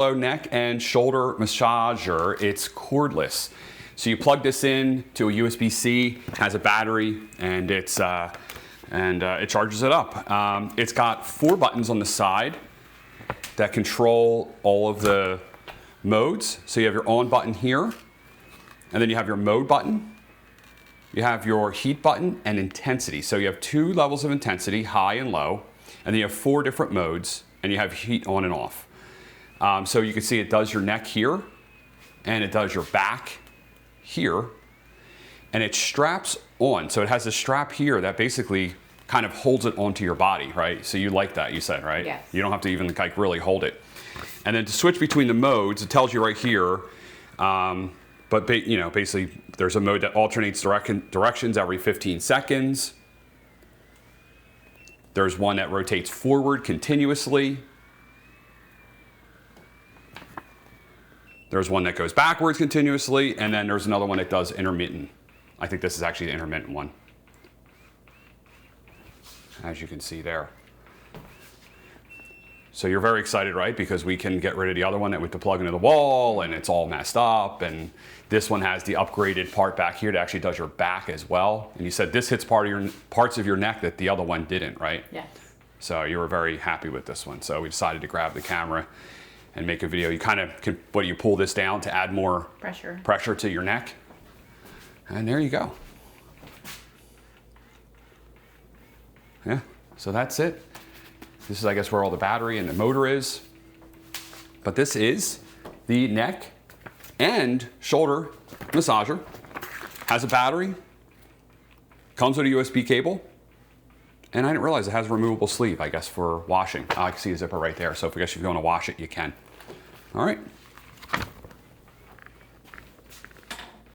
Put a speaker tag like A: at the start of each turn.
A: Neck and shoulder massager. It's cordless. So you plug this in to a USB-C, has a battery, and it charges it up. It's got 4 buttons on the side that control all of the modes. So you have your on button here, and then you have your mode button. You have your heat button and intensity. So you have 2 levels of intensity, high and low, and then you have 4 different modes, and you have heat on and off. So you can see it does your neck here, and it does your back here, and it straps on. So it has a strap here that basically kind of holds it onto your body, right? So you like that, you said, right?
B: Yes.
A: You don't have to even like really hold it. And then to switch between the modes, it tells you right here, basically there's a mode that alternates directions every 15 seconds. There's one that rotates forward continuously. There's one that goes backwards continuously, and then there's another one that does intermittent. I think this is actually the intermittent one, as you can see there. So you're very excited, right? Because we can get rid of the other one that we have to plug into the wall, and it's all messed up. And this one has the upgraded part back here that actually does your back as well. And you said this hits parts of your neck that the other one didn't, right?
B: Yes.
A: So you were very happy with this one. So we decided to grab the camera and make a video. You kind of can, what do you pull this down to add more pressure to your neck? And there you go. Yeah, so that's it. This is, I guess, where all the battery and the motor is. But this is the neck and shoulder massager. Has a battery, comes with a USB cable, and I didn't realize it has a removable sleeve, I guess, for washing. I can see a zipper right there, so if you want to wash it, you can. All right.